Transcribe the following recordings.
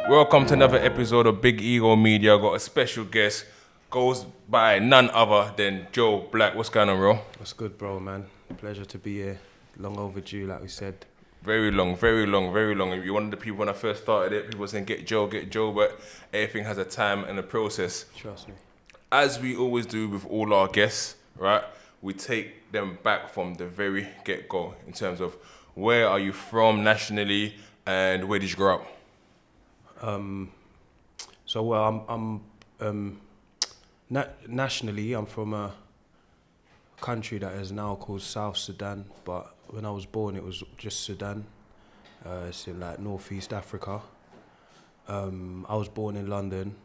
Welcome to another episode of Big Ego Media. Got a special guest, goes by none other than Joe Black. What's going on, bro? What's good, bro, man? Pleasure to be here. Long overdue, like we said. Very long. You're one of the people when I first started it, people were saying get Joe, but everything has a time and a process. Trust me. As we always do with all our guests, right? We take them back from the very get-go in terms of where are you from nationally and where did you grow up? Nationally, I'm from a country that is now called South Sudan, but when I was born, it was just Sudan. It's in like Northeast Africa. I was born in London.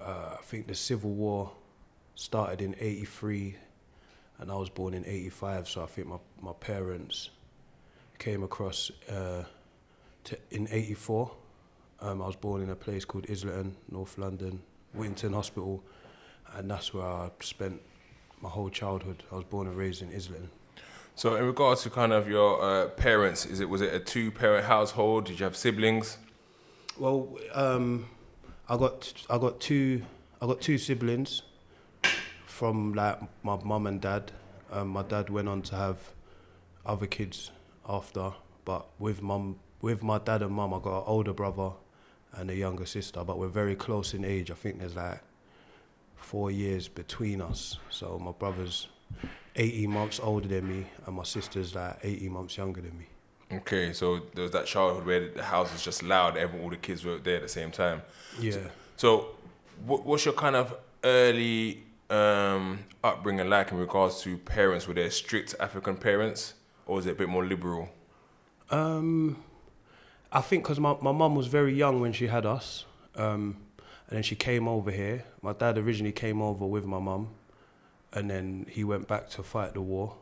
I think the Civil War started in '83, and I was born in '85. So I think my parents came across in '84. I was born in a place called Islington, North London, Whittington Hospital, and that's where I spent my whole childhood. I was born and raised in Islington. So in regards to kind of your parents, was it a two-parent household? Did you have siblings? Well, I got two siblings from like my mum and dad. My dad went on to have other kids after, but with my dad and mum, I got an older brother and a younger sister, but we're very close in age. I think there's like 4 years between us. So my brother's 18 months older than me, and my sister's like 18 months younger than me. Okay, so there was that childhood where the house was just loud, all the kids were there at the same time. Yeah. So what's your kind of early upbringing like in regards to parents? Were they strict African parents, or was it a bit more liberal? I think because my mum was very young when she had us, and then she came over here. My dad originally came over with my mum, and then he went back to fight the war.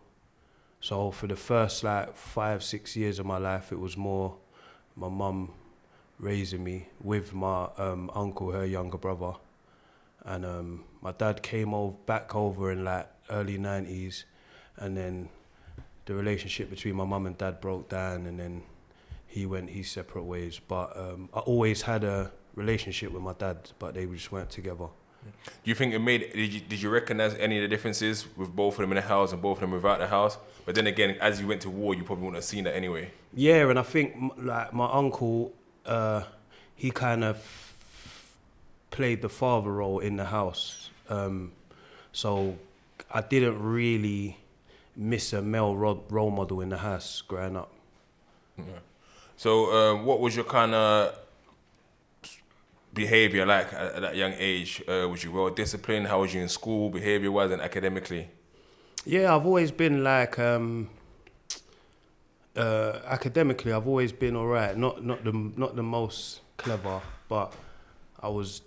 So for the first like 5-6 years of my life, it was more my mum raising me with my uncle, her younger brother. And my dad came back over in like early 90s, and then the relationship between my mum and dad broke down, and then he went his separate ways. But I always had a relationship with my dad, but they just weren't together. Do you think did you recognize any of the differences with both of them in the house and both of them without the house? But then again, as you went to war, you probably wouldn't have seen that anyway. Yeah, and I think like my uncle, he kind of played the father role in the house. So I didn't really miss a male role model in the house growing up. Yeah. So what was your kind of behavior like at that young age? Was you well disciplined? How was you in school, behavior-wise and academically? Yeah, I've always been like academically. I've always been alright. Not the most clever, but I was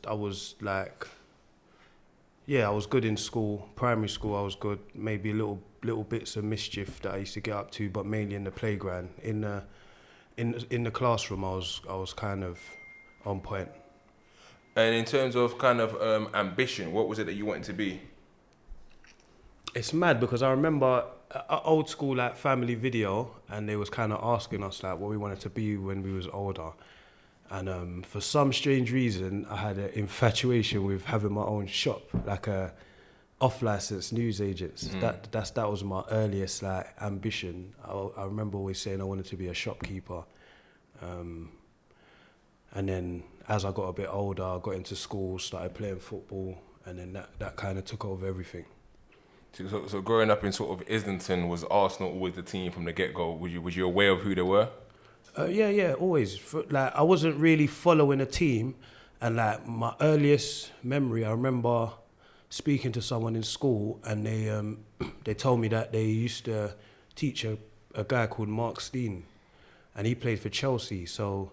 like, yeah, I was good in school. Primary school, I was good. Maybe little bits of mischief that I used to get up to, but mainly in the playground. In the classroom, I was kind of on point. And in terms of kind of ambition, what was it that you wanted to be? It's mad because I remember an old school like family video, and they was kind of asking us like what we wanted to be when we was older. And for some strange reason, I had an infatuation with having my own shop, like a off-license news agents. That was my earliest like ambition. I remember always saying I wanted to be a shopkeeper. And then as I got a bit older, I got into school, started playing football, and then that kind of took over everything. So growing up in sort of Islington, was Arsenal always the team from the get-go? Was you aware of who they were? Yeah, always. Like I wasn't really following a team, and like my earliest memory, I remember speaking to someone in school, and they told me that they used to teach a guy called Mark Steen, and he played for Chelsea. So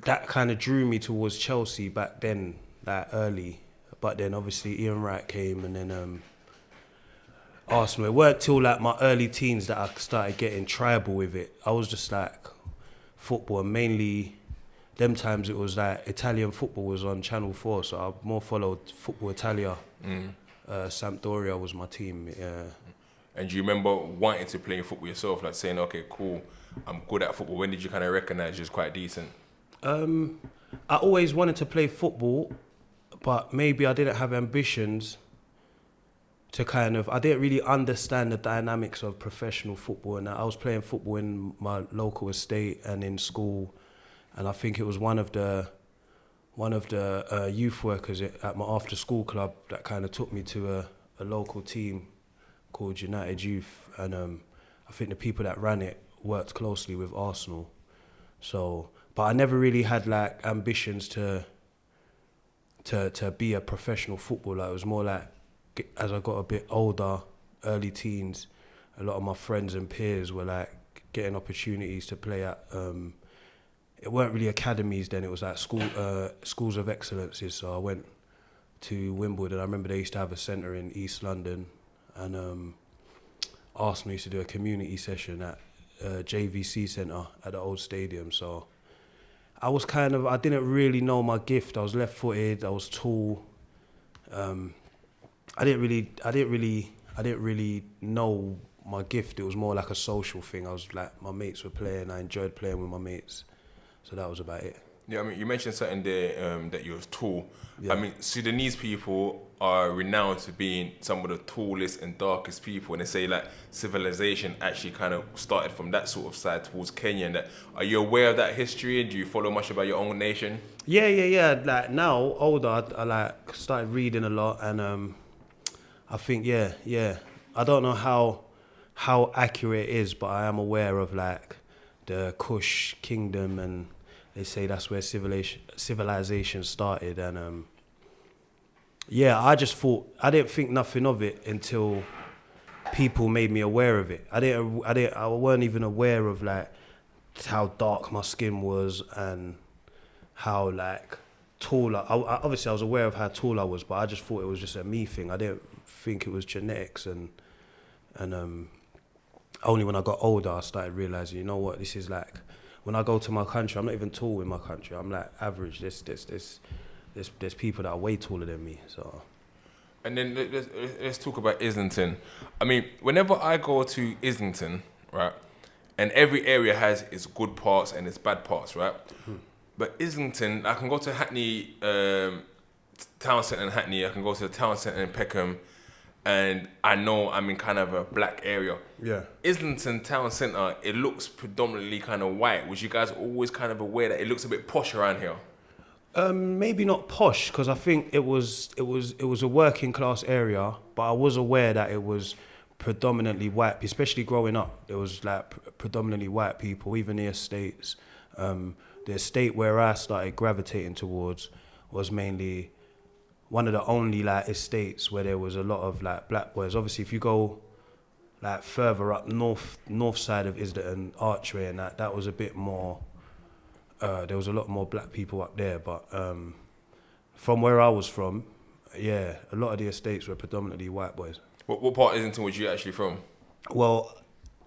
that kind of drew me towards Chelsea back then, like early. But then obviously Ian Wright came, and then Arsenal. It weren't till like my early teens that I started getting tribal with it. I was just like football, and mainly them times it was like Italian football was on Channel 4, so I more followed Football Italia. Sampdoria was my team. Yeah. And do you remember wanting to play football yourself, like saying, okay, cool, I'm good at football? When did you kind of recognize you was quite decent? I always wanted to play football, but maybe I didn't have ambitions to I didn't really understand the dynamics of professional football. And I was playing football in my local estate and in school. And I think it was one of the youth workers at my after school club that kind of took me to a local team called United Youth. And I think the people that ran it worked closely with Arsenal. So, but I never really had like ambitions to be a professional footballer. It was more like, as I got a bit older, early teens, a lot of my friends and peers were like getting opportunities to play at, it weren't really academies then, it was like schools of excellences. So I went to Wimbledon. I remember they used to have a centre in East London, and Arsenal used to do a community session at JVC Centre at the old stadium. So I was I didn't really know my gift. I was left-footed, I was tall. I didn't really know my gift. It was more like a social thing. I was like, my mates were playing, I enjoyed playing with my mates. So that was about it. Yeah, I mean, you mentioned something there that you was tall. Yeah. I mean, Sudanese people are renowned for being some of the tallest and darkest people, and they say like civilization actually kind of started from that sort of side towards Kenya. And that, are you aware of that history? Do you follow much about your own nation? Yeah. Like now, older, I like started reading a lot, and I think yeah. I don't know how accurate it is, but I am aware of like the Kush kingdom, and they say that's where civilization started. And I just thought, I didn't think nothing of it until people made me aware of it. I weren't even aware of like how dark my skin was and how like tall obviously I was aware of how tall I was, but I just thought it was just a me thing. I didn't think it was genetics, and only when I got older I started realizing, you know what, this is like, when I go to my country, I'm not even tall in my country. I'm like average. There's people that are way taller than me. So. And then let's talk about Islington. I mean, whenever I go to Islington, right, and every area has its good parts and its bad parts, right? Mm-hmm. But Islington, I can go to Hackney, town centre in Hackney. I can go to the town centre in Peckham, and I know I'm in kind of a black area. Yeah. Islington town centre, it looks predominantly kind of white. Was you guys always kind of aware that it looks a bit posh around here? Maybe not posh, because I think it was a working class area, but I was aware that it was predominantly white, especially growing up. There was like predominantly white people, even the estates. The estate where I started gravitating towards was mainly one of the only like estates where there was a lot of like black boys. Obviously, if you go like further up north side of Islington, Archway, and that was a bit more. There was a lot more black people up there, but from where I was from, yeah, a lot of the estates were predominantly white boys. What part of Islington was you actually from? Well,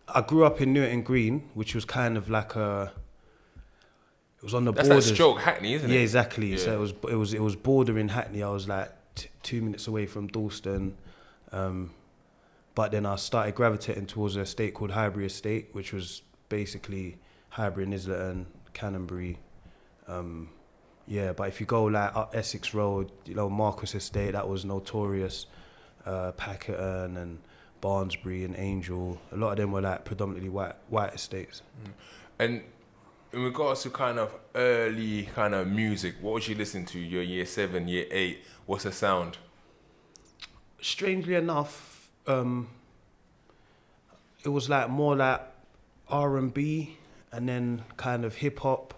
I grew up in Newton Green, which was kind of like it was on the borders. That's like Stroke Hackney, isn't it? Yeah, exactly. Yeah. So it was bordering Hackney. I was like 2 minutes away from Dalston, but then I started gravitating towards an estate called Highbury Estate, which was basically Highbury and Islington, Canonbury. But if you go like up Essex Road, you know, Marquis Estate, that was notorious. Packerton and Barnsbury and Angel, a lot of them were like predominantly white estates. And in regards to kind of early kind of music, what was you listening to? Your year 7, year 8? What's the sound? Strangely enough, it was like more like R&B, and then kind of hip hop,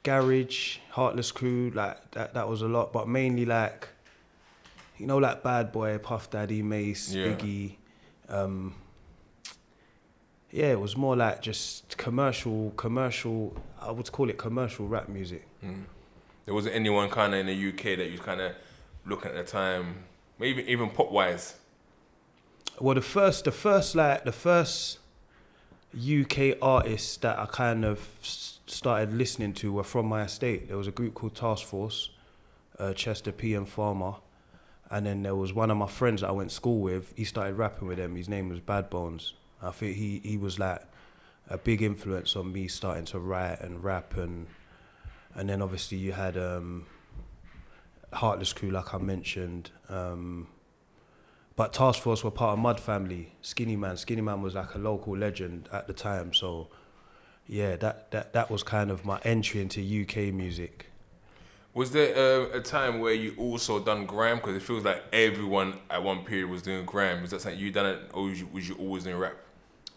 garage, Heartless Crew, like that was a lot, but mainly like, you know, like Bad Boy, Puff Daddy, Mace, Yeah. Biggie. It was more like just commercial, I would call it commercial rap music. There wasn't anyone kind of in the UK that you was kind of looking at the time, maybe even pop-wise? Well, the first UK artists that I kind of started listening to were from my estate. There was a group called Task Force, Chester P and Farmer, and then there was one of my friends that I went to school with. He started rapping with them. His name was Bad Bones. I think he was like a big influence on me starting to write and rap, and then obviously you had Heartless Crew, like I mentioned. But Task Force were part of Mud Family. Skinny Man was like a local legend at the time. So yeah, that was kind of my entry into UK music. Was there a time where you also done grime? Because it feels like everyone at one period was doing grime. Was that something you done it, or was you always doing rap?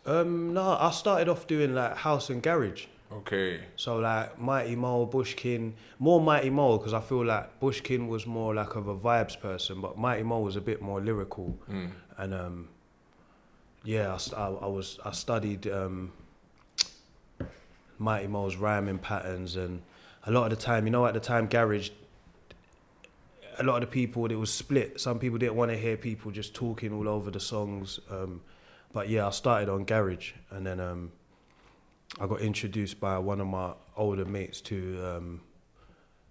No, I started off doing like house and garage. Okay. So like Mighty Mo, Bushkin, more Mighty Mo, because I feel like Bushkin was more like of a vibes person, but Mighty Mo was a bit more lyrical. And yeah, I studied Mighty Mo's rhyming patterns, and a lot of the time, at the time garage, a lot of the people, it was split. Some people didn't want to hear people just talking all over the songs. But yeah, I started on garage, and then I got introduced by one of my older mates to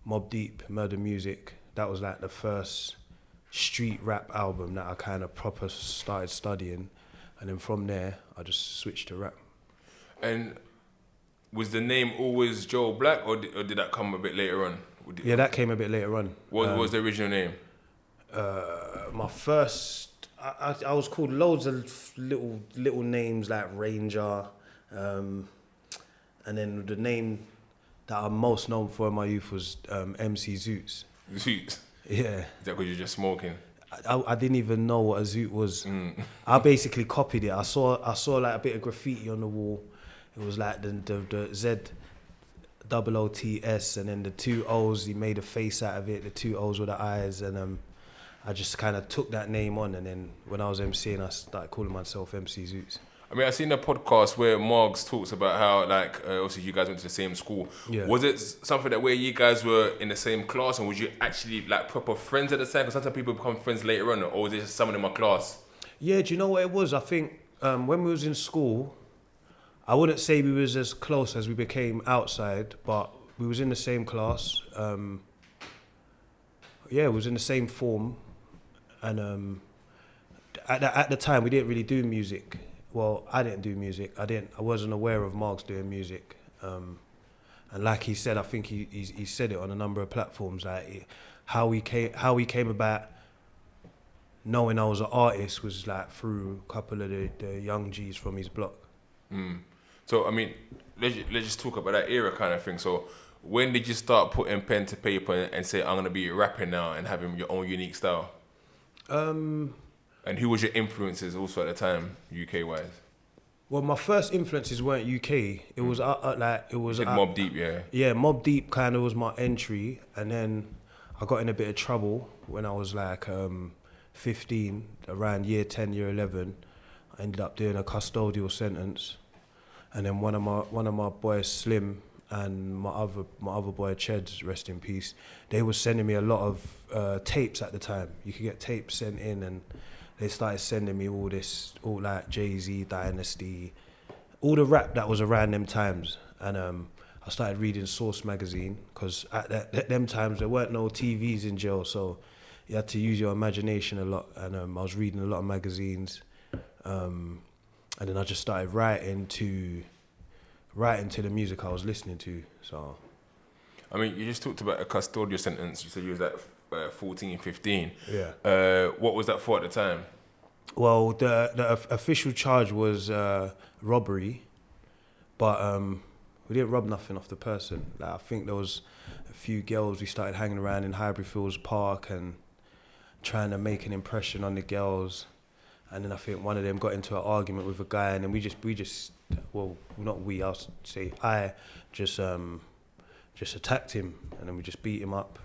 Mobb Deep, Murder Music. That was like the first street rap album that I kind of proper started studying. And then from there, I just switched to rap. And was the name always Joe Black, or did that come a bit later on? Yeah, that came a bit later on. What was the original name? My first, I was called loads of little names like Ranger, and then the name that I'm most known for in my youth was MC Zoots. Zoots? Yeah. Is that because you're just smoking? I didn't even know what a zoot was. I basically copied it. I saw like a bit of graffiti on the wall. It was like the Z OOTS, and then the two O's, he made a face out of it. The two O's were the eyes, and I just kind of took that name on, and then when I was MCing, I started calling myself MC Zoots. I mean, I seen a podcast where Margs talks about how, like, obviously you guys went to the same school. Yeah. Was it something that where you guys were in the same class, and was you actually like proper friends at the time? Because sometimes people become friends later on, or was it just someone in my class? Yeah, do you know what it was? I think when we was in school, I wouldn't say we was as close as we became outside, but we was in the same class. Yeah, we was in the same form, and at the time we didn't really do music. Well, I didn't do music. I wasn't aware of Marks doing music. And like he said, I think he said it on a number of platforms. Like how he came about knowing I was an artist was like through a couple of the young G's from his block. So I mean, let's just talk about that era kind of thing. So when did you start putting pen to paper and say, I'm gonna be rapping now and having your own unique style? And who was your influences also at the time, UK wise? Well, my first influences weren't UK. It was Mobb Deep, yeah. Yeah, Mobb Deep kind of was my entry, and then I got in a bit of trouble when I was like 15, around year 10, year 11. I ended up doing a custodial sentence, and then one of my boys, Slim, and my other boy, Cheds, rest in peace, they were sending me a lot of tapes at the time. You could get tapes sent in, and they started sending me all like Jay-Z, Dynasty, all the rap that was around them times. And I started reading Source magazine, because at them times there weren't no TVs in jail, so you had to use your imagination a lot. And I was reading a lot of magazines, and then I just started writing to the music I was listening to. So, I mean, you just talked about a custodial sentence. You said you was at 14, 15. Yeah. What was that for at the time? Well, the official charge was robbery, but we didn't rob nothing off the person. Like, I think there was a few girls we started hanging around in Highbury Fields Park and trying to make an impression on the girls. And then I think one of them got into an argument with a guy, and then we just well, not we, I'll say I just attacked him, and then we just beat him up.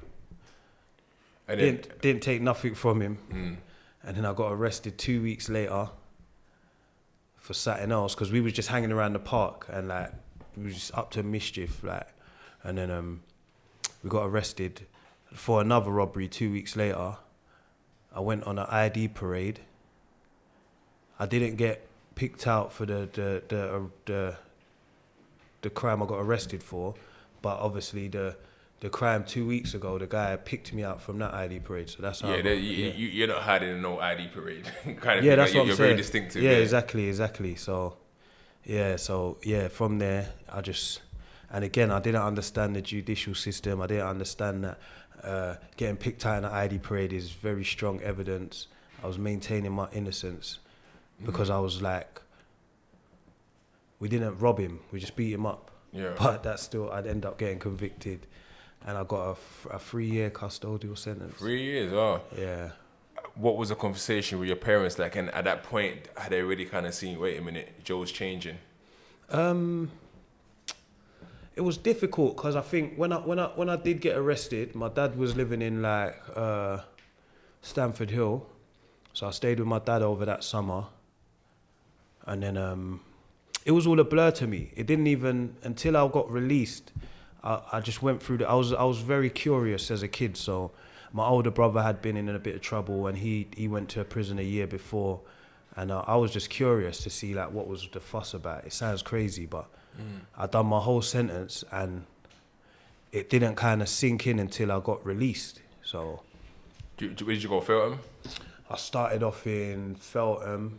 And didn't take nothing from him. And then I got arrested 2 weeks later for something else, because we was just hanging around the park, and like we was just up to mischief, like. And then we got arrested for another robbery 2 weeks later. I went on an ID parade. I didn't get picked out for the crime I got arrested for, but obviously the crime 2 weeks ago, the guy picked me out from that ID parade. So that's how. Yeah, you're not hiding in no ID parade. Kind of yeah, thing. that's what I'm you're saying. very distinctive. Yeah, exactly. So Yeah, so yeah, from there and again, I didn't understand the judicial system. I didn't understand that getting picked out in an ID parade is very strong evidence. I was maintaining my innocence because I was like, we didn't rob him, we just beat him up. Yeah. But that's still, I'd end up getting convicted, and I got a 3-year custodial sentence. 3 years, oh. Yeah. What was the conversation with your parents like? And at that point, had they already kind of seen, wait a minute, Joe's changing? It was difficult because I think when I did get arrested, my dad was living in like Stamford Hill, so I stayed with my dad over that summer, and then it was all a blur to me. It didn't even until I got released. I just went through I was very curious as a kid. So my older brother had been in a bit of trouble, and he went to prison a year before, and I was just curious to see like what was the fuss about. It sounds crazy, but I done my whole sentence, and it didn't kind of sink in until I got released. So, Where did you go, Feltham? I started off in Feltham,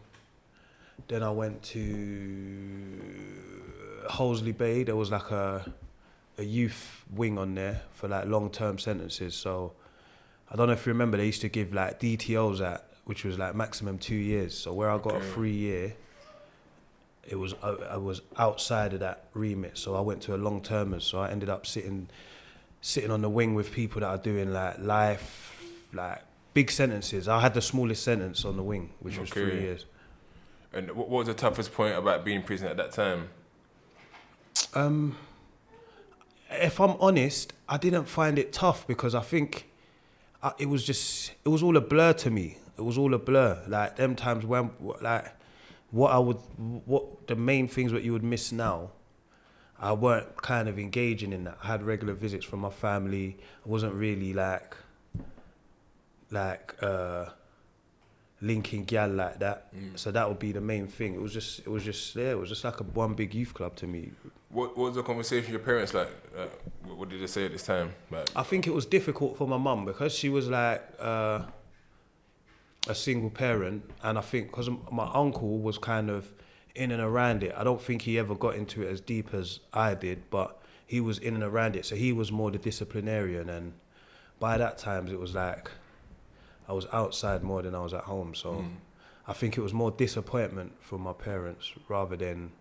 then I went to Hoseley Bay. There was like a youth wing on there for like long-term sentences. So I don't know if you remember, they used to give like DTOs which was like maximum 2 years. So where I got a 3-year, I was outside of that remit. So I went to a long-termer. So I ended up sitting on the wing with people that are doing like life, like big sentences. I had the smallest sentence on the wing, which was 3 years. And what was the toughest point about being in prison at that time? If I'm honest, I didn't find it tough because I think it was all a blur to me. It was all a blur. Like them times when, like, what the main things that you would miss now, I weren't kind of engaging in that. I had regular visits from my family. I wasn't really like linking gal like that. So that would be the main thing. It was just like one big youth club to me. What was the conversation with your parents like? What did they say at this time? Like, I think it was difficult for my mum because she was like a single parent, and I think because my uncle was kind of in and around it. I don't think he ever got into it as deep as I did, but he was in and around it. So he was more the disciplinarian, and by that time it was like I was outside more than I was at home. So I think it was more disappointment from my parents rather than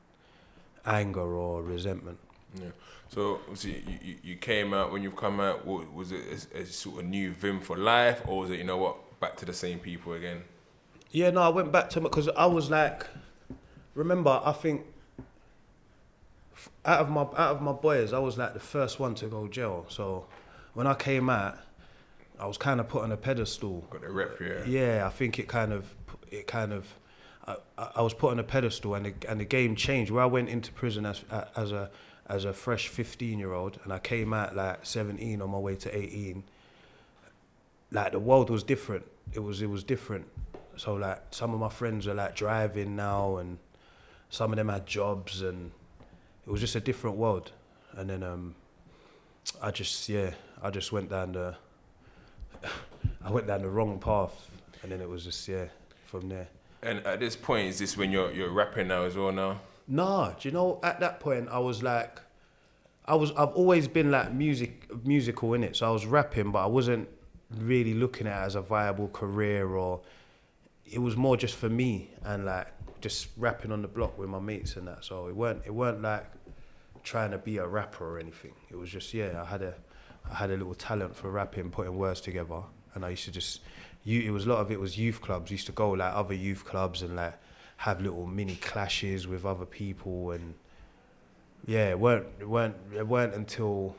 anger or resentment. Yeah. So you came out. When you come out, was it a sort of new vim for life, or was it, you know what, back to the same people again? Yeah, no, I went back to because I was like, remember, I think out of my boys, I was like the first one to go jail. So when I came out, I was kind of put on a pedestal. Got the rep, yeah. Yeah, I think I was put on a pedestal, and the game changed. Where I went into prison as a fresh 15-year-old, and I came out like 17 on my way to 18. Like the world was different. It was different. So like some of my friends are like driving now, and some of them had jobs, and it was just a different world. And then I just went down the wrong path, and then it was just from there. And at this point, is this when you're rapping now as well now? Nah, do you know, at that point I was like, I've always been like musical in it. So I was rapping, but I wasn't really looking at it as a viable career, or it was more just for me and like just rapping on the block with my mates and that. So it weren't like trying to be a rapper or anything. It was just I had a little talent for rapping, putting words together, and I used to just a lot of it was youth clubs. I used to go like other youth clubs and like have little mini clashes with other people, and it weren't until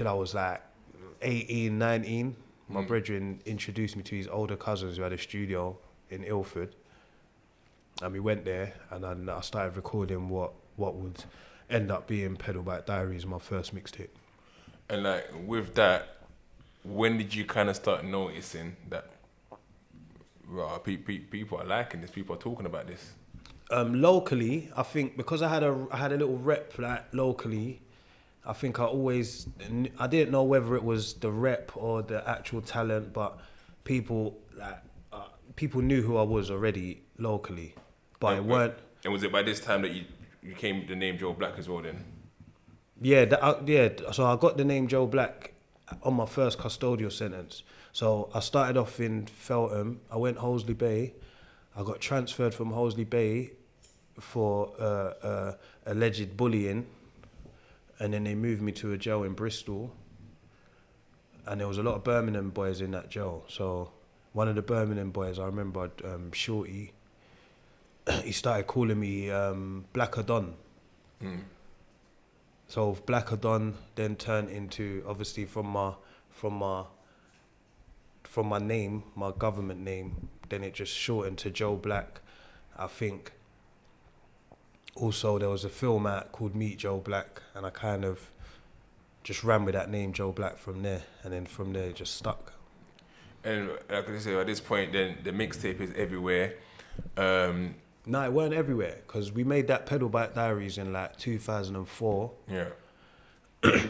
I was like 18, 19. My brethren introduced me to his older cousins who had a studio in Ilford, and we went there, and then I started recording what would end up being Pedalback Diaries, my first mixtape. And like with that, when did you kind of start noticing that people are liking this, people are talking about this? Locally, I think because I had a little rep like locally, I think I didn't know whether it was the rep or the actual talent, but people knew who I was already locally, but And was it by this time that you came the name Joe Black as well then? Yeah, so I got the name Joe Black on my first custodial sentence. So I started off in Feltham, I went Hoseley Bay, I got transferred from Hoseley Bay for alleged bullying, and then they moved me to a jail in Bristol, and there was a lot of Birmingham boys in that jail. So one of the Birmingham boys, I remember, Shorty, he started calling me Blacker Don. So Blacker Don then turned into, obviously from my name, my government name, then it just shortened to Joe Black. I think also there was a film out called Meet Joe Black, and I kind of just ran with that name Joe Black from there, and then from there it just stuck. And like I said, at this point then the mixtape is everywhere. No, it weren't everywhere, because we made that Pedal Bike Diaries in like 2004. Yeah.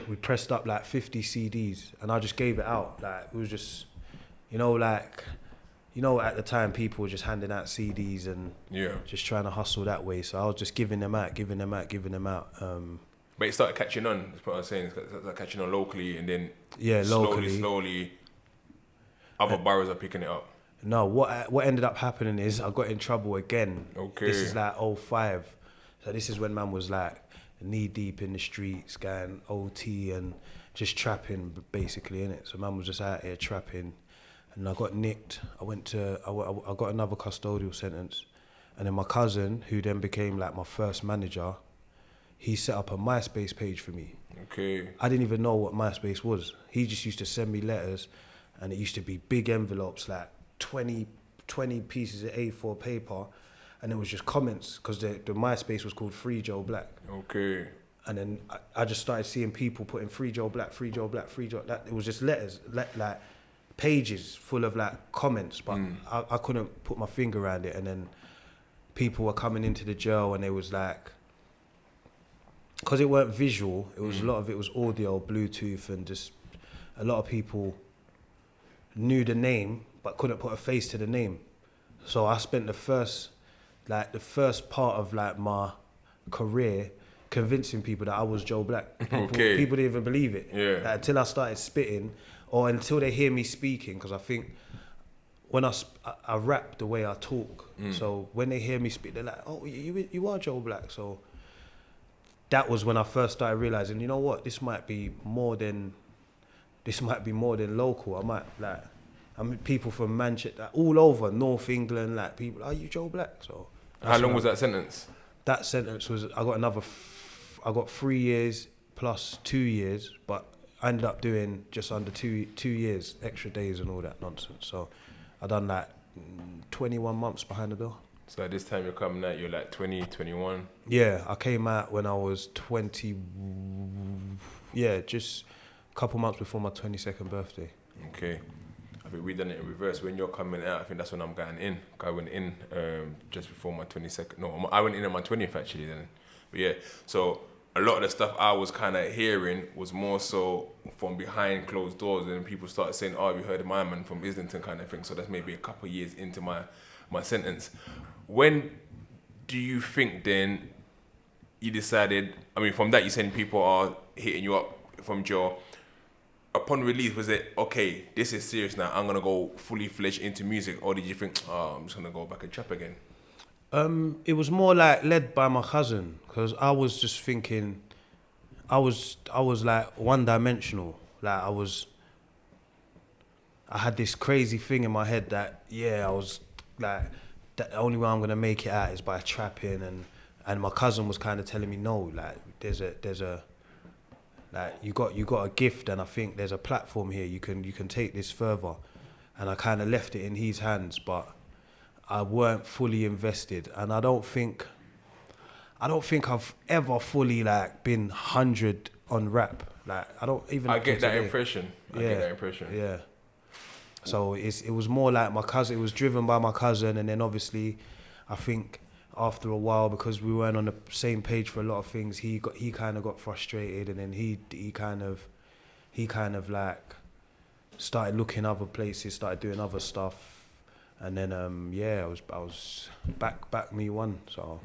We pressed up like 50 CDs, and I just gave it out. Like, it was just, at the time people were just handing out CDs and just trying to hustle that way. So I was just giving them out. But it started catching on, that's what I was saying. It started catching on locally, and then slowly, other boroughs are picking it up. No, what ended up happening is I got in trouble again. Okay. This is like 05. So this is when man was like knee deep in the streets, going OT and just trapping basically, innit? So man was just out here trapping, and I got nicked. I got another custodial sentence, and then my cousin, who then became like my first manager, he set up a MySpace page for me. Okay. I didn't even know what MySpace was. He just used to send me letters, and it used to be big envelopes, like 20 pieces of A4 paper, and it was just comments, because the MySpace was called Free Joe Black. Okay. And then I just started seeing people putting Free Joe Black, Free Joe Black, Free Joe Black. It was just letters, like pages full of like comments, but I couldn't put my finger around it. And then people were coming into the jail, and they was like, because it weren't visual, it was a lot of it was audio, Bluetooth, and just a lot of people knew the name but couldn't put a face to the name. So I spent the first part of like my career convincing people that I was Joe Black. People didn't even believe it. Yeah. Like, until I started spitting, or until they hear me speaking, because I think when I rap the way I talk, so when they hear me speak, they're like, oh, you are Joe Black. So that was when I first started realizing, you know what, this might be more than local. I mean, people from Manchester, all over North England, like people, are you Joe Black? So how long was that sentence? That sentence was, I got 3 years plus 2 years, but I ended up doing just under 2 years, extra days and all that nonsense. So I done like 21 months behind the door. So at this time you're coming out, you're like 20, 21? Yeah, I came out when I was 20, just a couple months before my 22nd birthday. Okay. I think we done it in reverse. When you're coming out, I think that's when I'm going in. I went in just before my 22nd. No, I went in on my 20th actually then. But yeah, so a lot of the stuff I was kind of hearing was more so from behind closed doors, and people started saying, oh, we heard of my man from Islington kind of thing. So that's maybe a couple of years into my sentence. When do you think then you decided, I mean, from that you're saying people are hitting you up from jail. Upon release, was it, okay, this is serious now, I'm going to go fully fledged into music, or did you think, oh, I'm just going to go back and trap again? It was more like led by my cousin, because I was just thinking, I was like one-dimensional. Like I had this crazy thing in my head that, I was like, the only way I'm going to make it out is by trapping, and my cousin was kind of telling me, no, like, there's a like, you got a gift, and I think there's a platform here. You can take this further, and I kind of left it in his hands, but I weren't fully invested, and I don't think I've ever fully like been 100 on rap. Like I don't even. I get that impression. Yeah. So it was more like my cousin. It was driven by my cousin, and then obviously, I think after a while, because we weren't on the same page for a lot of things, he kind of got frustrated, and then he kind of like started looking other places, started doing other stuff, and then I was back me one. So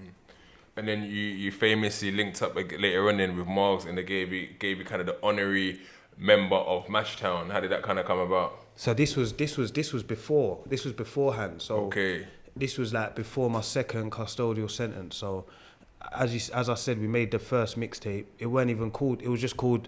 And then you famously linked up later on then with Margs, and they gave you kind of the honorary member of MashTown. How did that kind of come about? So this was beforehand. So Okay. this was like before my second custodial sentence. So as I said, we made the first mixtape. It weren't even called. It was just called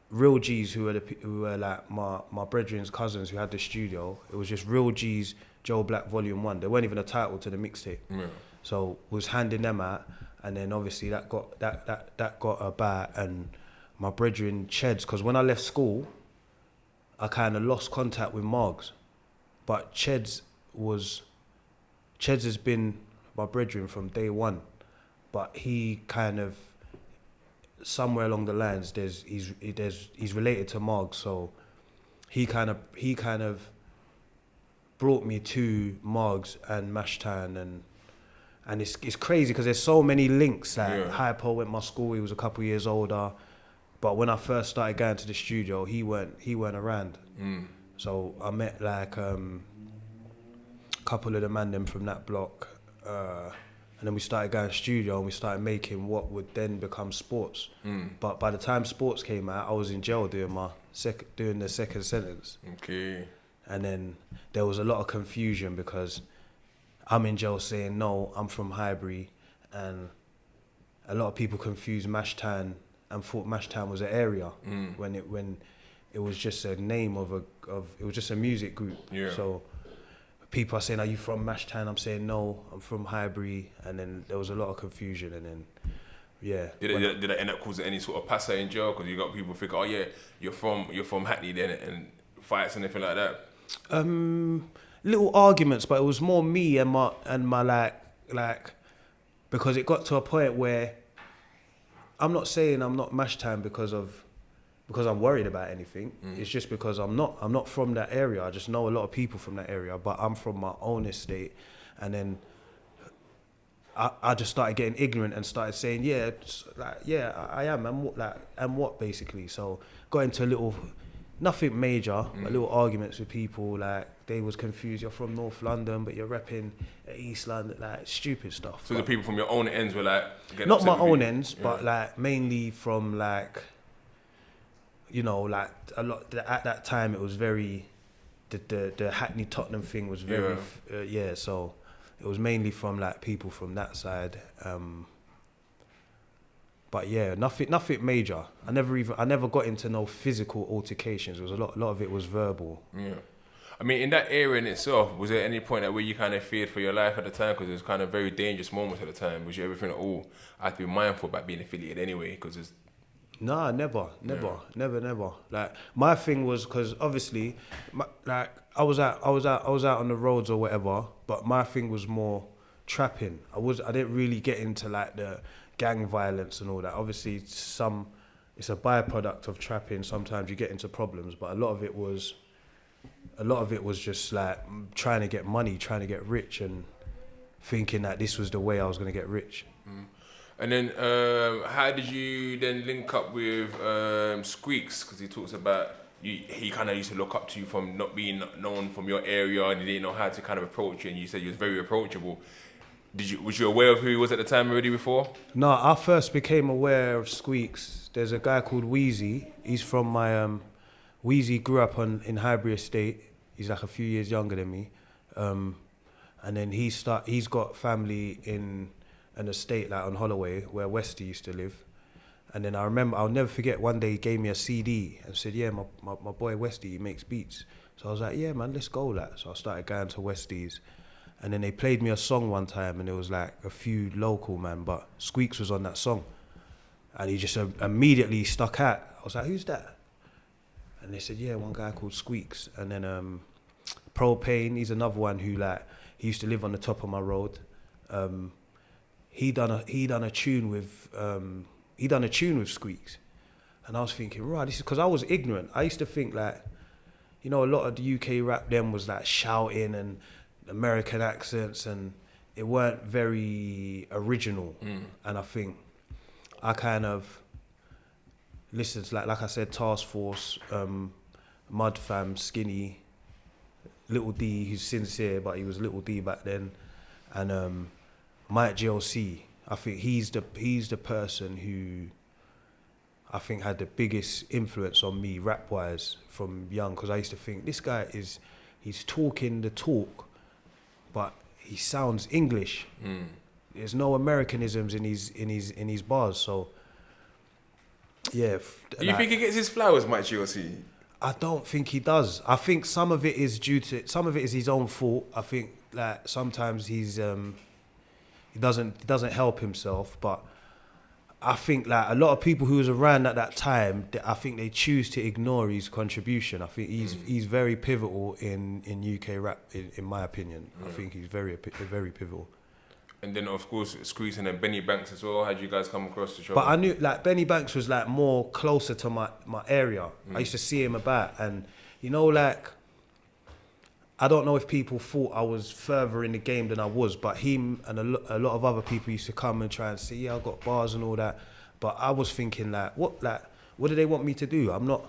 Real G's, who were like my brethren's cousins who had the studio. It was just Real G's Joe Black Volume 1. There weren't even a title to the mixtape. Yeah. So was handing them out, and then obviously that got about, and my brethren Cheds, because when I left school, I kind of lost contact with Margs, but Cheds has been my brethren from day one, but he kind of somewhere along the lines he's related to Margs, so he kind of brought me to Margs and MashTown, and it's crazy because there's so many links. Like Hypo went to my school, he was a couple years older, but when I first started going to the studio, he weren't around. So I met like a couple of the man them from that block, and then we started going to studio and we started making what would then become Sports. But by the time Sports came out, I was in jail doing the second sentence. Okay. And then there was a lot of confusion because I'm in jail saying, no, I'm from Highbury, and a lot of people confused MashTown and thought MashTown was an area when it was just a name of it was just a music group. Yeah. So people are saying, are you from MashTown? I'm saying, no, I'm from Highbury, and then there was a lot of confusion, and then yeah. Did that end up causing any sort of passa in jail? Because you got people think, oh yeah, you're from Hackney then, and fights and anything like that. Little arguments, but it was more me and my like because it got to a point where I'm not saying I'm not MashTown because I'm worried about anything. It's just because I'm not from that area. I just know a lot of people from that area, but I'm from my own estate, and then I just started getting ignorant and started saying, yeah, I am, and what basically. So got into nothing major, but little arguments with people. Like they was confused. You're from North London, but you're repping East London. Like stupid stuff. So the people from your own ends were like not my own ends, but like mainly from like, you know, like a lot at that time. It was very the Hackney Tottenham thing was very so it was mainly from like people from that side. But yeah, nothing major. I never got into no physical altercations. It was a lot of it was verbal. Yeah. I mean, in that area in itself, was there any point where you kind of feared for your life at the time? Because it was kind of very dangerous moments at the time. Was you ever thinking, oh, I have to be mindful about being affiliated anyway? Because it's... Nah, never. Like my thing was, because obviously, I was out on the roads or whatever. But my thing was more trapping. I didn't really get into like the gang violence and all that. Obviously, it's a byproduct of trapping. Sometimes you get into problems, but a lot of it was just like trying to get money, trying to get rich, and thinking that this was the way I was going to get rich. And then how did you then link up with Squeaks? Because he talks about he kind of used to look up to you from not being known from your area, and he didn't know how to kind of approach you, and you said you was very approachable. Was you aware of who he was at the time already before? No, I first became aware of Squeaks. There's a guy called Wheezy. He's from my... Wheezy grew up in Highbury Estate. He's like a few years younger than me. And then he's got family in an estate like on Holloway where Westy used to live. And then I remember, I'll never forget, one day he gave me a CD and said, yeah, my boy Westy, he makes beats. So I was like, yeah, man, let's go, like. So I started going to Westy's. And then they played me a song one time, and it was like a few local, man, but Squeaks was on that song. And he just immediately stuck out. I was like, who's that? And they said, yeah, one guy called Squeaks. And then Propane, he's another one who he used to live on the top of my road. He done a tune with Squeaks. And I was thinking, right, this is because I was ignorant. I used to think a lot of the UK rap then was like shouting and American accents, and it weren't very original. And I think I kind of listened to like I said, Task Force, Mud Fam, Skinny, Little D, who's sincere, but he was Little D back then, and Mike GLC. I think he's the person who I think had the biggest influence on me rap wise from young, because I used to think this guy he's talking the talk, but he sounds English. There's no Americanisms in his bars. So yeah. Do you think he gets his flowers much, GLC? I don't think he does. I think some of it is his own fault. I think that sometimes he doesn't help himself, but I think like a lot of people who was around at that time, I think they choose to ignore his contribution. I think he's very pivotal in UK rap, in my opinion. I think he's very pivotal. And then of course Squeaks and then Benny Banks as well. How did you guys come across each other? But I knew like Benny Banks was like more closer to my area. I used to see him about, and you know, like I don't know if people thought I was further in the game than I was, but him and a lot of other people used to come and try and say, yeah, I got bars and all that. But I was thinking like what do they want me to do? I'm not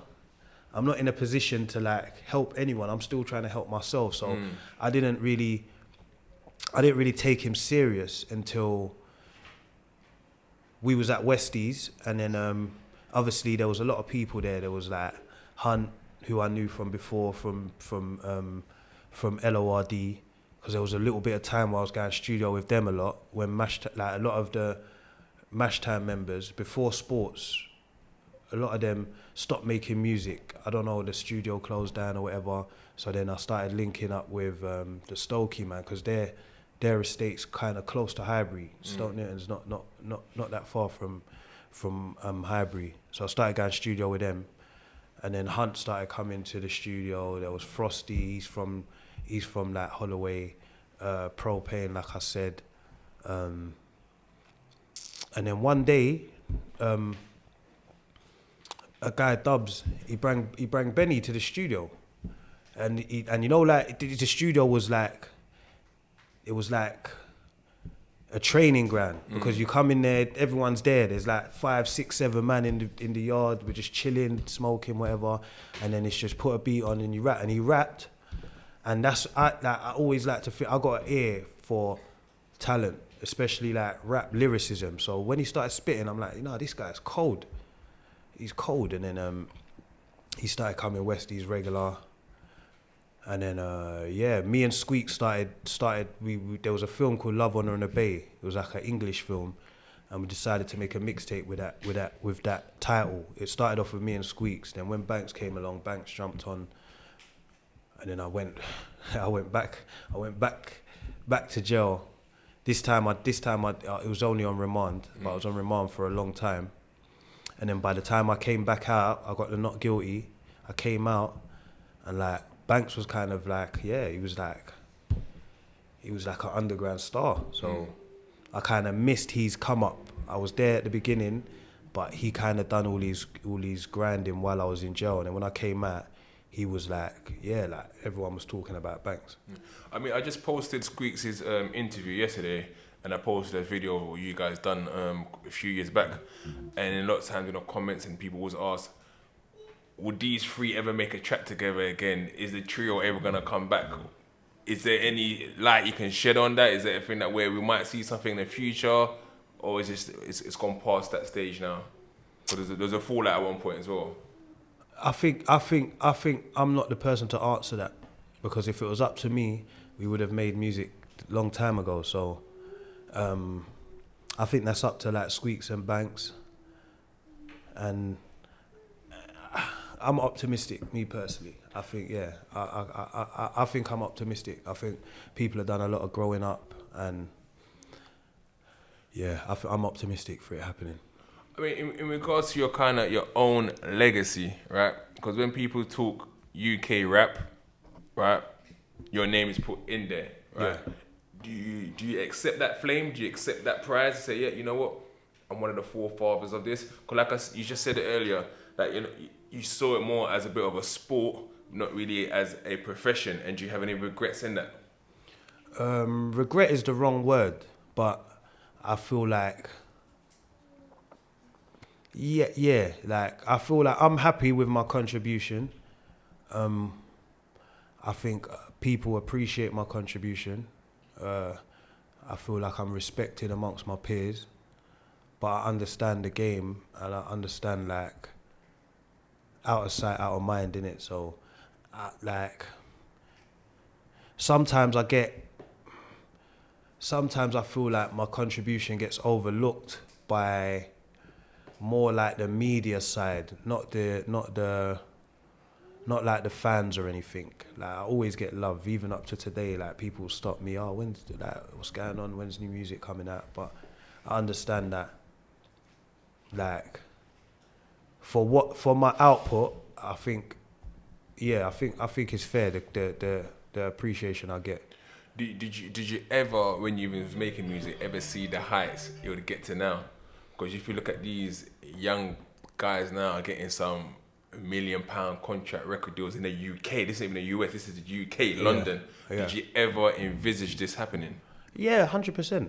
in a position to like help anyone. I'm still trying to help myself. So I didn't really take him serious until we was at Westies, and then obviously there was a lot of people there. There was like Hunt, who I knew from before, from LORD, because there was a little bit of time where I was going studio with them a lot, when like a lot of the MashTown members, before sports, a lot of them stopped making music. I don't know, the studio closed down or whatever. So then I started linking up with the Stokey man, because their estate's kind of close to Highbury. Stoke Newton's not that far from Highbury. So I started going studio with them, and then Hunt started coming to the studio. There was Frosty. He's from like Holloway, Propane, like I said. And then one day, a guy Dubs, he bring Benny to the studio, and you know, like the studio was like, it was like a training ground, because you come in there, everyone's there. There's like 5, 6, 7 man in the yard. We're just chilling, smoking, whatever, and then it's just put a beat on and you rap. And he rapped, and that's I always like to feel I got an ear for talent, especially like rap lyricism. So when he started spitting, I'm like, this guy's cold. He's cold. And then he started coming Westies regular. And then me and Squeaks started. There was a film called Love, Honor and Obey. It was like an English film, and we decided to make a mixtape with that title. It started off with me and Squeaks. Then when Banks came along, Banks jumped on, and then I went back to jail. This time it was only on remand, but I was on remand for a long time. And then by the time I came back out, I got the not guilty. I came out, and like Banks was kind of like, he was like an underground star. So I kind of missed his come up. I was there at the beginning, but he kind of done all these grinding while I was in jail. And then when I came out, he was like, like everyone was talking about Banks. I mean, I just posted Squeaks' interview yesterday, and I posted a video of what you guys done a few years back. And in lots of times in the comments, and people was asked, would these three ever make a track together again? Is the trio ever gonna come back? Is there any light you can shed on that? Is there anything that where we might see something in the future, or is it's gone past that stage now? But there's a fallout at one point as well. I think I'm not the person to answer that, because if it was up to me, we would have made music a long time ago. So I think that's up to like Squeaks and Banks, and I'm optimistic, me personally. I think, I think I'm optimistic. I think people have done a lot of growing up, and I'm optimistic for it happening. I mean, in regards to your own legacy, right? Because when people talk UK rap, right, your name is put in there, right? Yeah. Do you accept that flame? Do you accept that prize? Say, yeah, you know what? I'm one of the forefathers of this. Because you just said it earlier, that you saw it more as a bit of a sport, not really as a profession. And do you have any regrets in that? Regret is the wrong word, but I feel like, like I feel like I'm happy with my contribution. I think people appreciate my contribution. I feel like I'm respected amongst my peers, but I understand the game and I understand like out of sight, out of mind, innit? So, like, sometimes I feel like my contribution gets overlooked by more like the media side, not like the fans or anything. Like I always get love, even up to today. Like people stop me, oh, what's going on? When's new music coming out? But I understand that, like, for my output, I think it's fair the appreciation I get. Did you ever, when you was making music, ever see the heights it would get to now? Because if you look at these young guys now are getting some £1 million contract record deals in the UK. This isn't even the US. This is the UK, London. Yeah. Did you ever envisage this happening? Yeah, 100%.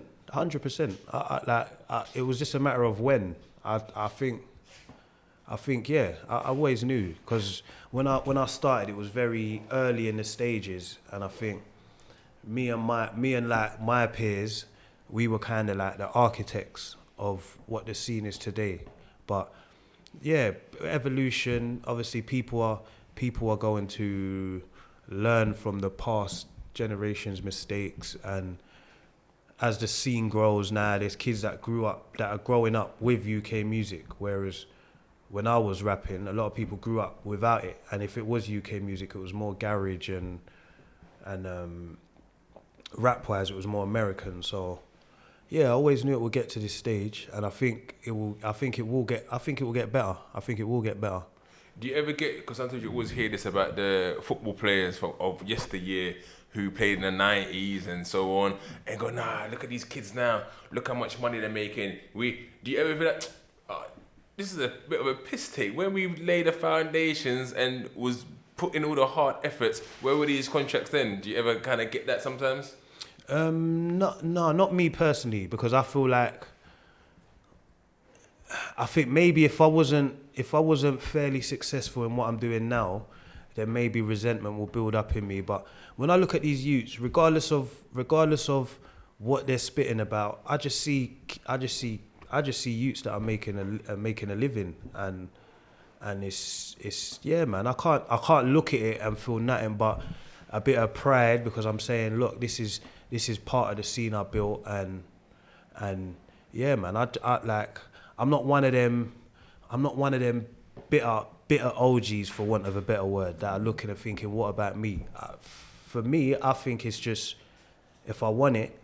It was just a matter of when. I think yeah. I always knew because when I started, it was very early in the stages, and I think me and my peers, we were kind of like the architects of what the scene is today. But yeah, evolution. Obviously, people are going to learn from the past generation's mistakes, and as the scene grows now, there's kids that are growing up with UK music, whereas when I was rapping, a lot of people grew up without it, and if it was UK music, it was more garage and rap-wise, it was more American. So yeah, I always knew it would get to this stage, and I think it will get better. I think it will get better. Do you ever get, because sometimes you always hear this about the football players of yesteryear who played in the 90s and so on, and go, nah, look at these kids now, look how much money they're making. Do you ever feel like, this is a bit of a piss take, when we laid the foundations and was put in all the hard efforts, where were these contracts then? Do you ever kind of get that sometimes? No, not me personally, because I feel like, I think maybe if I wasn't fairly successful in what I'm doing now, then maybe resentment will build up in me. But when I look at these youths, regardless of what they're spitting about, I just see youths that are making a living, and it's yeah, man. I can't look at it and feel nothing but a bit of pride, because I'm saying, look, this is part of the scene I built, and yeah, man. I like, I'm not one of them bitter OGs, for want of a better word, that are looking and thinking, what about me? For me, I think it's just, if I want it,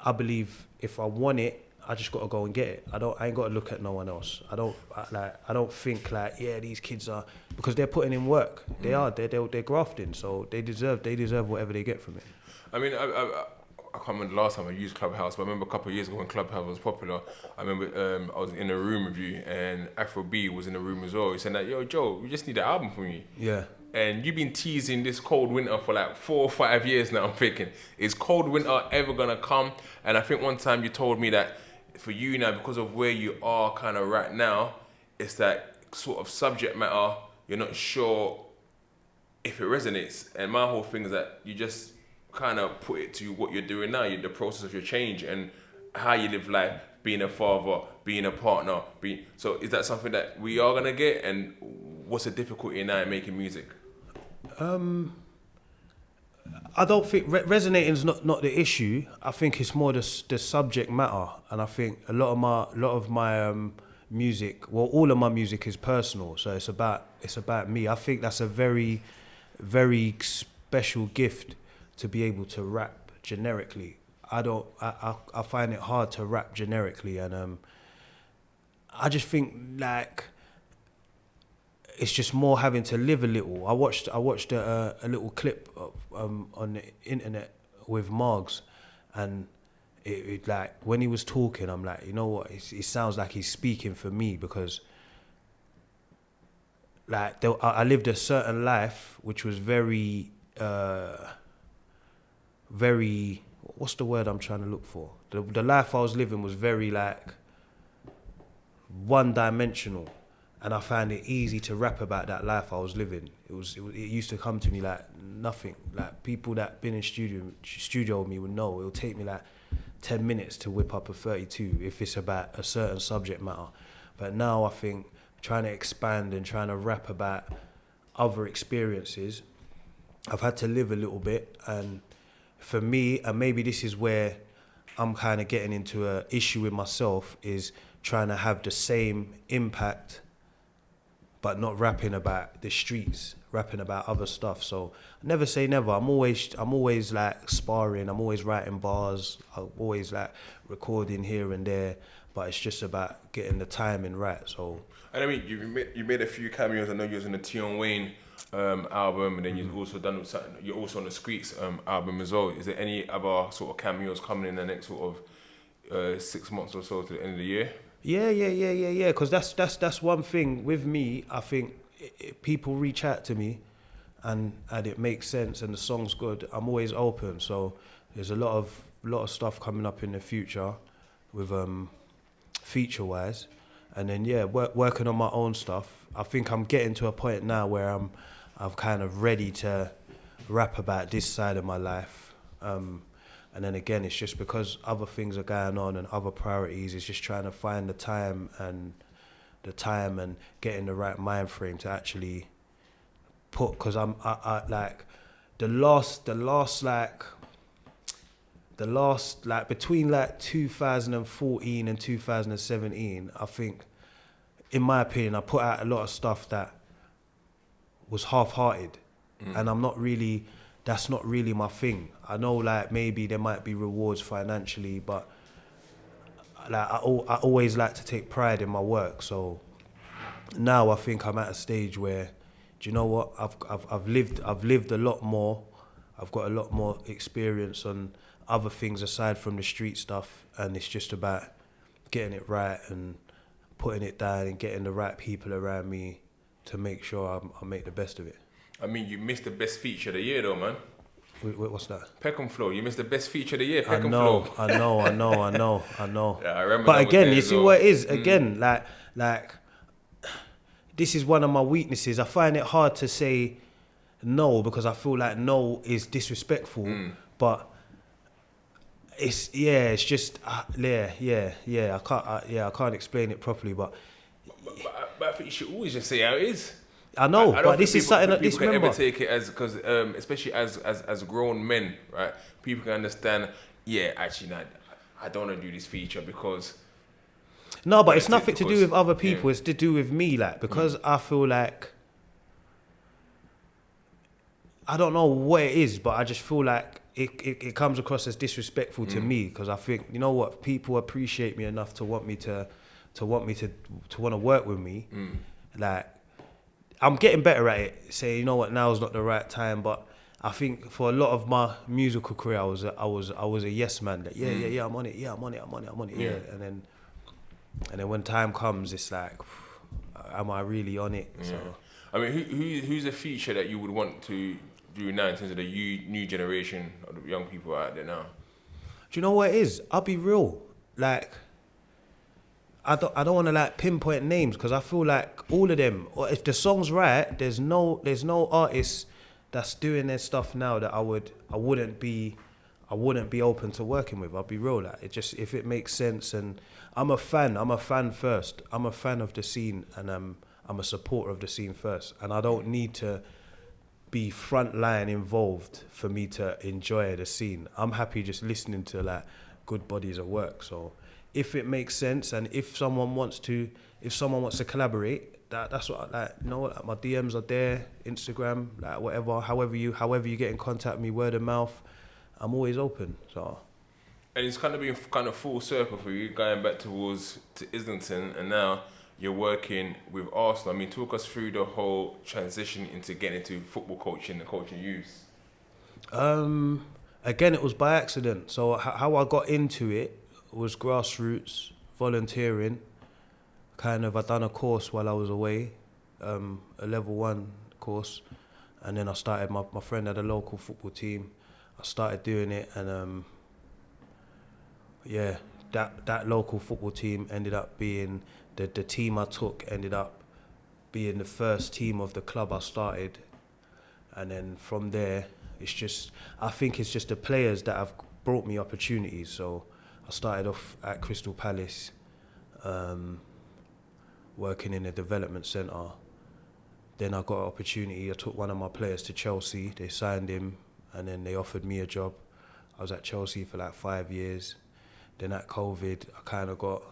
I believe if I want it, I just got to go and get it. I ain't got to look at no one else. I don't think like, yeah, these kids are, because they're putting in work. They're grafting, so they deserve whatever they get from it. I mean, I can't remember the last time I used Clubhouse, but I remember a couple of years ago when Clubhouse was popular, I remember I was in a room with you, and Afro B was in the room as well. He said that, yo, Joe, we just need an album from you. Yeah. And you've been teasing this cold winter for like 4 or 5 years now. I'm thinking, is cold winter ever gonna come? And I think one time you told me that for you now, because of where you are kind of right now, it's that sort of subject matter, you're not sure if it resonates. And my whole thing is that you just kind of put it to what you're doing now, the process of your change and how you live life, being a father, being a partner. So is that something that we are gonna get? And what's the difficulty now in making music? I don't think resonating is not the issue. I think it's more the subject matter, and I think a lot of my music, well, all of my music is personal, so it's about me. I think that's a very, very special gift, to be able to rap generically. I find it hard to rap generically, and I just think like it's just more having to live a little. I watched a little clip on the internet with Margs, and it like, when he was talking, I'm like, you know what? It sounds like he's speaking for me, because like I lived a certain life which was very, very, what's the word I'm trying to look for? The life I was living was very like one-dimensional. and I found it easy to rap about that life I was living. It used to come to me like nothing. Like people that been in studio with me would know it'll take me like 10 minutes to whip up a 32 if it's about a certain subject matter. But now I think trying to expand and trying to rap about other experiences, I've had to live a little bit, and for me, and maybe this is where I'm kind of getting into an issue with myself, is trying to have the same impact but not rapping about the streets, rapping about other stuff. So never say never. I'm always like sparring, I'm always writing bars, I'm always like recording here and there, but it's just about getting the timing right. So, and I mean, you made a few cameos. I know you was in the Tion Wayne album, and then you've also you're also on the Squeaks album as well. Is there any other sort of cameos coming in the next sort of 6 months or so to the end of the year? Yeah. Because that's one thing with me. I think people reach out to me, and it makes sense, and the song's good. I'm always open. So there's a lot of stuff coming up in the future, with feature wise, and then working on my own stuff. I think I'm getting to a point now where I'm kind of ready to rap about this side of my life. And then again, it's just because other things are going on and other priorities. It's just trying to find the time and getting the right mind frame to actually put. Because I like the last between like 2014 and 2017. I think, in my opinion, I put out a lot of stuff that was half-hearted, and that's not really my thing. I know like maybe there might be rewards financially, but like I always like to take pride in my work. So now I think I'm at a stage where, do you know what? I've lived a lot more. I've got a lot more experience on other things aside from the street stuff, and it's just about getting it right and putting it down and getting the right people around me to make sure I make the best of it. I mean, you missed the best feature of the year though, man. Wait, what's that? Peckham Flow. You missed the best feature of the year, I Peckham know. Flow. I know. Yeah, I remember. But that again, was you there see as what well. it is? Again, like this is one of my weaknesses. I find it hard to say no because I feel like no is disrespectful. But it's just I can't explain it properly. But I think you should always just say how it is. I know, I don't but think this is something that people this can member. ever take it as, because especially as grown men, right? People can understand. Yeah, actually, no, I don't want to do this feature because. No, but it's nothing to do with other people. Yeah. It's to do with me, like, because I feel like I don't know what it is, but I just feel like it comes across as disrespectful to me, because I think, you know what, people appreciate me enough to want to want to work with me. Like, I'm getting better at it. Saying, you know what, now's not the right time. But I think for a lot of my musical career, I was a yes man. Like, yeah, I'm on it. Yeah, I'm on it. Yeah, and then when time comes, it's like, am I really on it? Yeah. So, I mean, who's a feature that you would want to do now in terms of the new generation of the young people out there now? Do you know what it is? I'll be real. Like, I don't want to like pinpoint names, because I feel like all of them, or if the song's right, there's no artist that's doing their stuff now that I wouldn't be open to working with. I'll be real. Like, it just, if it makes sense, and I'm a fan first. I'm a fan of the scene, and I'm a supporter of the scene first, and I don't need to be frontline involved for me to enjoy the scene. I'm happy just listening to like good bodies of work. So if it makes sense, and if someone wants to collaborate, that's what I like. You know what? Like, my DMs are there, Instagram, like whatever. However you get in contact with me, word of mouth, I'm always open. So. And it's kind of been kind of full circle for you, going back to Islington, and now you're working with Arsenal. I mean, talk us through the whole transition into getting into football coaching and coaching youth. Again, it was by accident. So how I got into it was grassroots, volunteering. Kind of, I done a course while I was away, a level 1 course, and then I started. My friend had a local football team. I started doing it, and that local football team ended up being the team I took ended up being the first team of the club I started, and then from there, I think it's just the players that have brought me opportunities. So I started off at Crystal Palace, working in a development centre. Then I got an opportunity. I took one of my players to Chelsea. They signed him, and then they offered me a job. I was at Chelsea for like 5 years. Then at COVID, I kind of got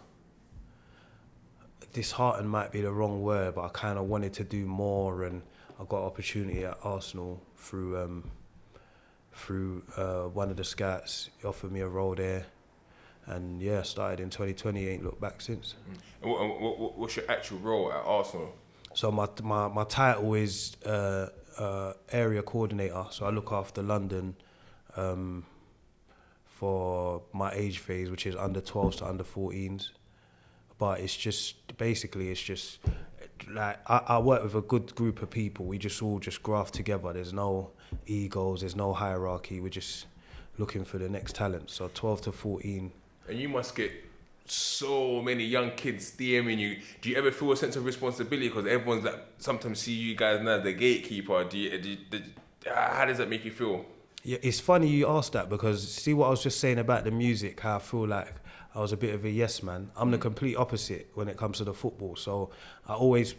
disheartened, might be the wrong word, but I kind of wanted to do more, and I got an opportunity at Arsenal through one of the scouts. He offered me a role there, and yeah, started in 2020. Ain't looked back since. And what's your actual role at Arsenal? So my title is area coordinator. So I look after London for my age phase, which is under 12s to under 14s. But it's just like I work with a good group of people. We just all graft together. There's no egos, there's no hierarchy. We're just looking for the next talent. So 12 to 14. And you must get so many young kids DMing you. Do you ever feel a sense of responsibility? Because everyone's like, sometimes see you guys now as the gatekeeper. How does that make you feel? Yeah, it's funny you asked that, because see what I was just saying about the music, how I feel like I was a bit of a yes man. I'm the complete opposite when it comes to the football. So I always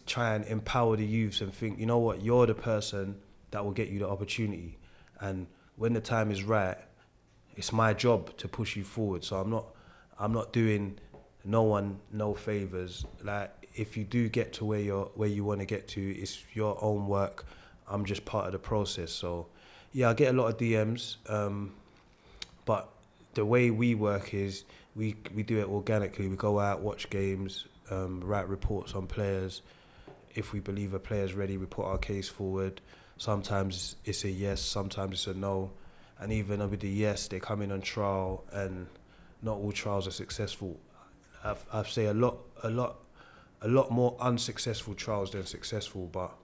try and empower the youths and think, you know what, you're the person that will get you the opportunity. And when the time is right, it's my job to push you forward. So I'm not doing no one no favors. Like, if you do get to where you want to get to, it's your own work. I'm just part of the process. So yeah, I get a lot of DMs, but the way we work is we do it organically. We go out, watch games, write reports on players. If we believe a player's ready, we put our case forward. Sometimes it's a yes, sometimes it's a no. And even with the yes, they come in on trial, and not all trials are successful. I'd say a lot more unsuccessful trials than successful. But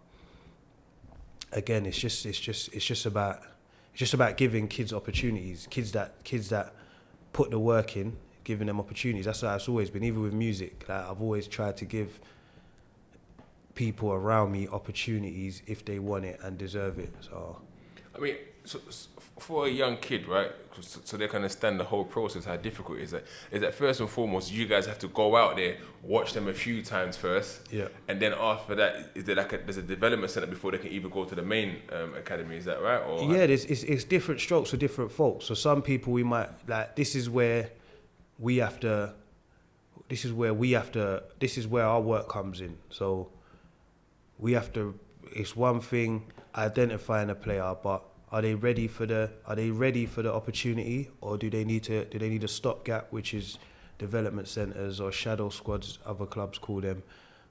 again, it's just about giving kids opportunities. Kids that put the work in, giving them opportunities. That's how it's always been. Even with music, like, I've always tried to give people around me opportunities if they want it and deserve it. So, I mean, so for a young kid, right? So they can understand the whole process. How difficult is that first and foremost, you guys have to go out there, watch them a few times first, yeah. And then after that, is there there's a development center before they can even go to the main academy? Is that right? Or yeah, it's different strokes for different folks. So some people we might like. This is where our work comes in. So we have to. It's one thing identifying a player, but are they ready for the opportunity, or do they need a stopgap, which is development centres or shadow squads, other clubs call them.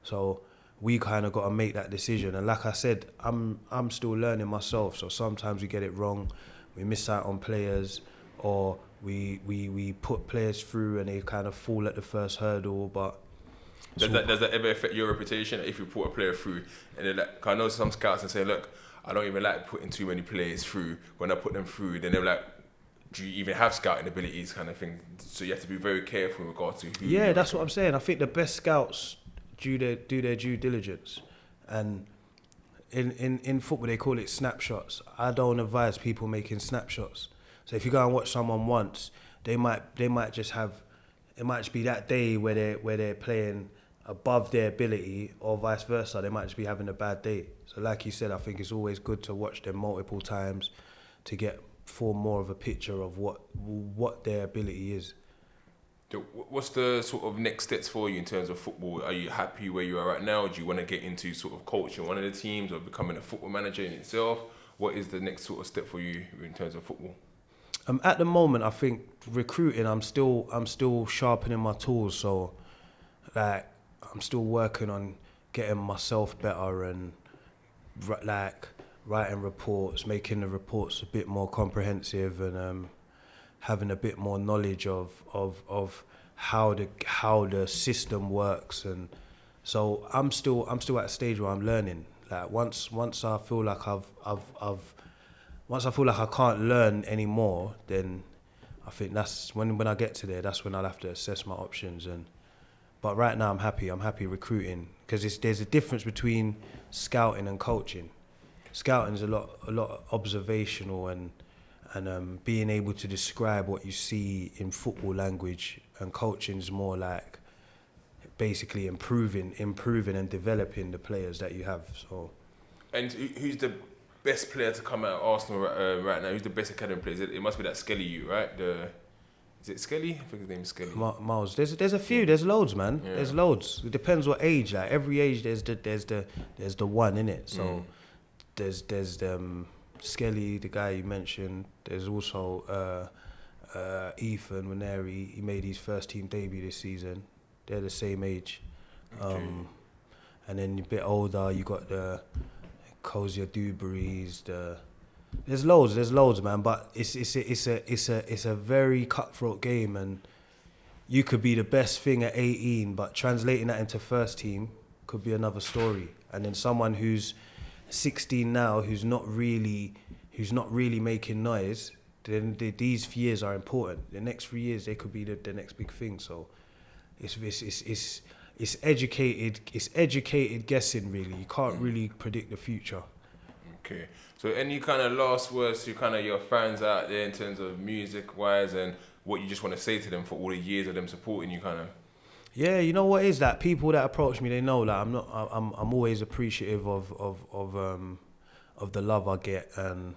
So we kind of got to make that decision. And like I said, I'm still learning myself. So sometimes we get it wrong, we miss out on players, or we put players through and they kind of fall at the first hurdle. But does that ever affect your reputation if you put a player through? And then, like, I know some scouts and say, look, I don't even like putting too many players through. When I put them through, then they're like, do you even have scouting abilities, kind of thing? So you have to be very careful in regards to who. Yeah, that's what I'm saying. I think the best scouts do their due diligence, and in football they call it snapshots. I don't advise people making snapshots. So if you go and watch someone once, they might just be that day where they're playing above their ability, or vice versa. They might just be having a bad day. So like you said, I think it's always good to watch them multiple times to form more of a picture of what their ability is. What's the sort of next steps for you in terms of football? Are you happy where you are right now? Do you want to get into sort of coaching one of the teams or becoming a football manager in itself? What is the next sort of step for you in terms of football? At the moment, I think recruiting, I'm still sharpening my tools. So, like, I'm still working on getting myself better and like writing reports, making the reports a bit more comprehensive, and having a bit more knowledge of how the system works. And so I'm still at a stage where I'm learning. Like once I feel like once I feel like I can't learn anymore, then I think that's when I get to there, that's when I'll have to assess my options. But right now I'm happy recruiting, because there's a difference between scouting and coaching. Scouting is a lot observational and being able to describe what you see in football language, and coaching is more like basically improving and developing the players that you have. So, and who's the best player to come out of Arsenal right now? Who's the best academy player? It must be that Skelly, right? Is it Skelly? I think his name is Skelly. Miles, there's a few. There's loads, man. Yeah. There's loads. It depends what age. Like every age, there's the one in it. So there's Skelly, the guy you mentioned. There's also Ethan Waneri. He made his first team debut this season. They're the same age. Okay. And then a bit older, you got the Kozia Dewberries. There's loads, man. But it's a very cutthroat game, and you could be the best thing at 18, but translating that into first team could be another story. And then someone who's 16 now, who's not really making noise, then these years are important. The next 3 years, they could be the next big thing. So it's educated guessing, really. You can't really predict the future. Okay. So any kind of last words to kind of your fans out there in terms of music wise, and what you just want to say to them for all the years of them supporting you, kind of? Yeah, you know what is that? People that approach me, they know that I'm always appreciative of the love I get, and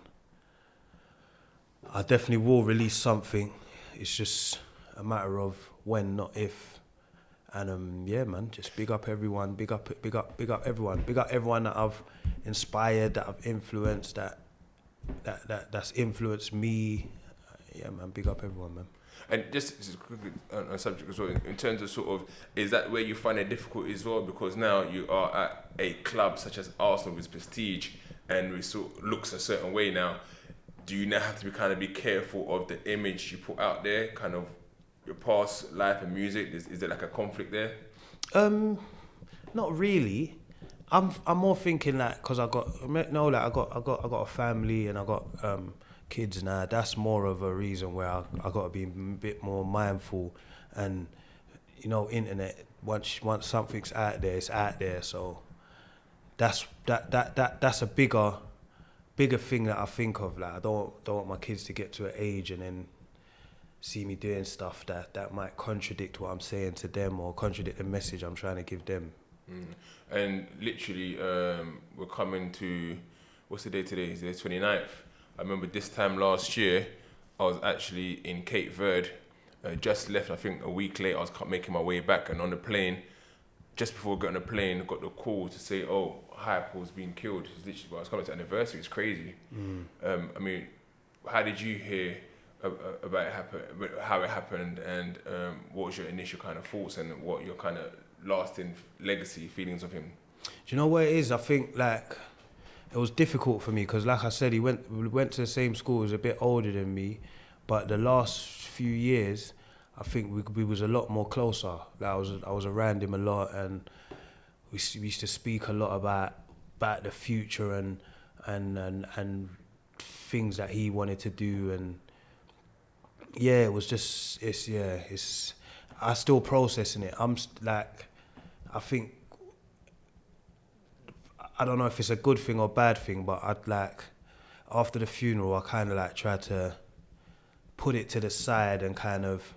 I definitely will release something. It's just a matter of when, not if. And yeah, man, just big up everyone, big up everyone, big up everyone that I've inspired, that I've influenced, that's influenced me. Yeah, man, big up everyone, man. And just quickly on a subject as well, in terms of sort of, is that where you find it difficult as well? Because now you are at a club such as Arsenal with prestige, and it sort of looks a certain way now. Do you now have to be careful of the image you put out there, kind of your past life and music? Is there like a conflict there? Not really. I'm more thinking that because I got a family and I got kids now. That's more of a reason where I got to be a bit more mindful, and internet. Once something's out there, it's out there. So that's a bigger thing that I think of. Like I don't want my kids to get to an age and then see me doing stuff that might contradict what I'm saying to them or contradict the message I'm trying to give them. And literally, we're coming to, what's the day today? It's the 29th. I remember this time last year, I was actually in Cape Verde, just left, I think a week later, I was making my way back, and on the plane, just before getting on the plane, got the call to say, Hypo's been killed. It's literally, I was coming to anniversary, it's crazy. I mean, how did you hear about how it happened, and what was your initial kind of thoughts, and what your kind of lasting legacy feelings of him? Do you know what it is? I think like it was difficult for me because, like I said, we went to the same school. He was a bit older than me, but the last few years, I think we was a lot more closer. Like I was around him a lot, and we used to speak a lot about the future and things that he wanted to do, and yeah, it was just I still processing it. I'm like, I think, I don't know if it's a good thing or bad thing, but I'd like, after the funeral, I kind of like tried to put it to the side and kind of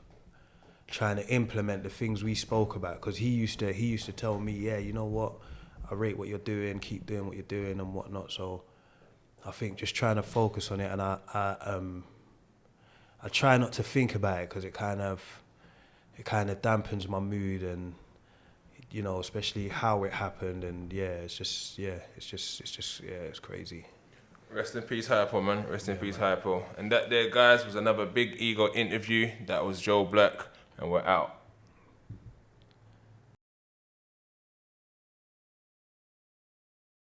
trying to implement the things we spoke about, because he used to tell me, yeah, you know what, I rate what you're doing, keep doing what you're doing and whatnot. So I think just trying to focus on it, and I try not to think about it because it kind of dampens my mood, and especially how it happened, and it's crazy. Rest in peace, Hypo, man. Rest in peace, Hypo. And that there, guys, was another Big Ego interview. That was Joe Black, and we're out.